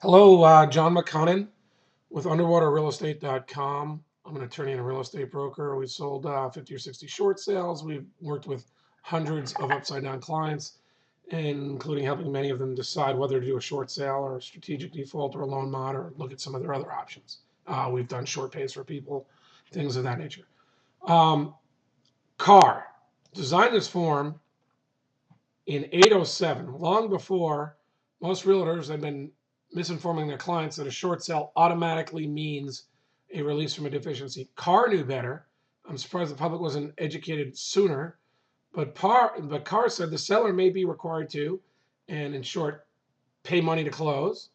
Hello, John McConnin with underwaterrealestate.com. I'm an attorney and a real estate broker. We've sold 50 or 60 short sales. We've worked with hundreds of upside down clients, including helping many of them decide whether to do a short sale or a strategic default or a loan mod or look at some of their other options. We've done short pays for people, things of that nature. Um, CAR designed this form in 807, long before most realtors had been misinforming their clients that a short sale automatically means a release from a deficiency. Carr knew better. I'm surprised the public wasn't educated sooner, but Carr said the seller may be required to, and in short, pay money to close,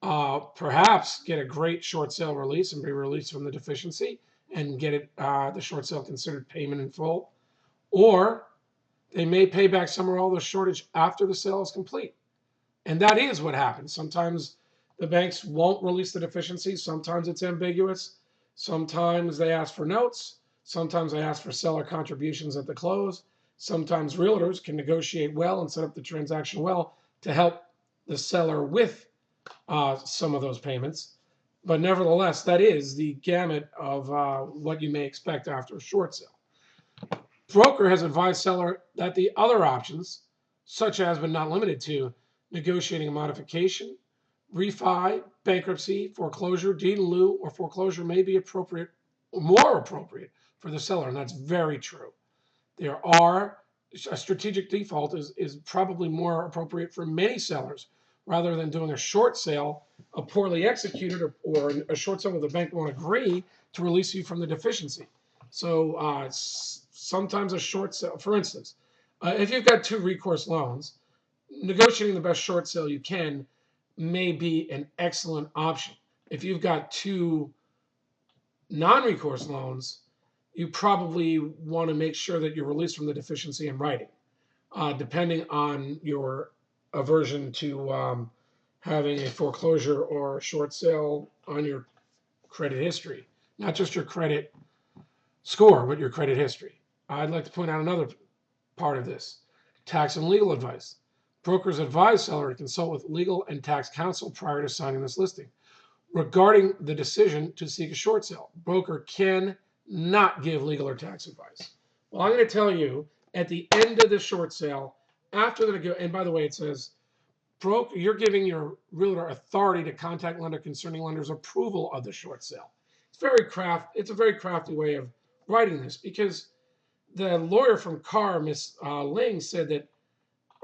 perhaps get a great short sale release and be released from the deficiency and get the short sale considered payment in full, or they may pay back some or all the shortage after the sale is complete. And that is what happens. Sometimes the banks won't release the deficiency. Sometimes it's ambiguous. Sometimes they ask for notes. Sometimes they ask for seller contributions at the close. Sometimes realtors can negotiate well and set up the transaction well to help the seller with some of those payments. But nevertheless, that is the gamut of what you may expect after a short sale. Broker has advised seller that the other options, such as but not limited to negotiating a modification, refi, bankruptcy, foreclosure, deed in lieu, or foreclosure, may be appropriate or more appropriate for the seller. And that's very true. A strategic default is probably more appropriate for many sellers rather than doing a short sale, a poorly executed, or a short sale where the bank won't agree to release you from the deficiency. So sometimes a short sale, for instance, if you've got two recourse loans, negotiating the best short sale you can may be an excellent option. If you've got two non-recourse loans, you probably want to make sure that you're released from the deficiency in writing, depending on your aversion to having a foreclosure or a short sale on your credit history, not just your credit score, but your credit history. I'd like to point out another part of this: tax and legal advice. Brokers advise seller to consult with legal and tax counsel prior to signing this listing. Regarding the decision to seek a short sale, broker can not give legal or tax advice. Well, I'm going to tell you at the end of the short sale, after the and by the way, it says you're giving your realtor authority to contact lender concerning lender's approval of the short sale. It's a very crafty way of writing this, because the lawyer from Carr, Miss Ling, said that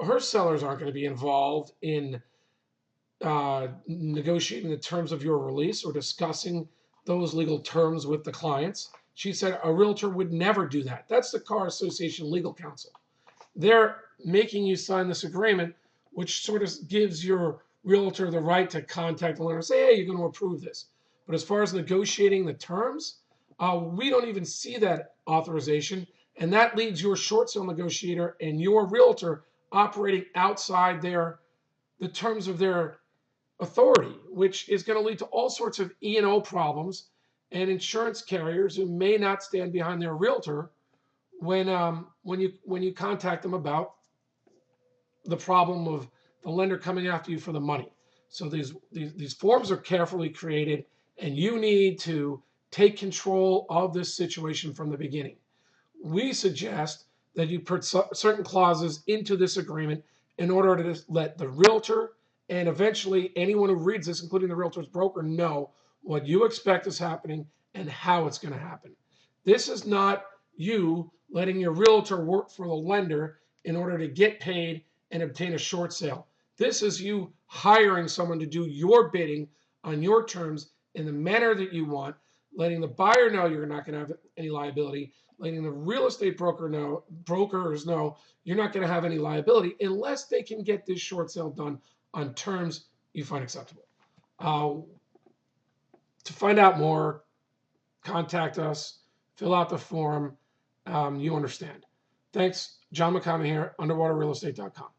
her sellers aren't going to be involved in negotiating the terms of your release or discussing those legal terms with the clients. She said a realtor would never do that. That's the Car Association legal counsel. They're making you sign this agreement, which sort of gives your realtor the right to contact the lender and say, hey, you're going to approve this. But as far as negotiating the terms, we don't even see that authorization. And that leaves your short sale negotiator and your realtor operating outside the terms of their authority, which is going to lead to all sorts of E&O problems and insurance carriers who may not stand behind their realtor when you contact them about the problem of the lender coming after you for the money. So these forms are carefully created, and you need to take control of this situation from the beginning. We suggest that you put certain clauses into this agreement in order to let the realtor and eventually anyone who reads this, including the realtor's broker, know what you expect is happening and how it's going to happen. This is not you letting your realtor work for the lender in order to get paid and obtain a short sale. This is you hiring someone to do your bidding on your terms in the manner that you want, letting the buyer know you're not going to have any liability, letting the real estate brokers know you're not going to have any liability unless they can get this short sale done on terms you find acceptable. To find out more, contact us, fill out the form. You understand. Thanks. John McConnin here, underwaterrealestate.com.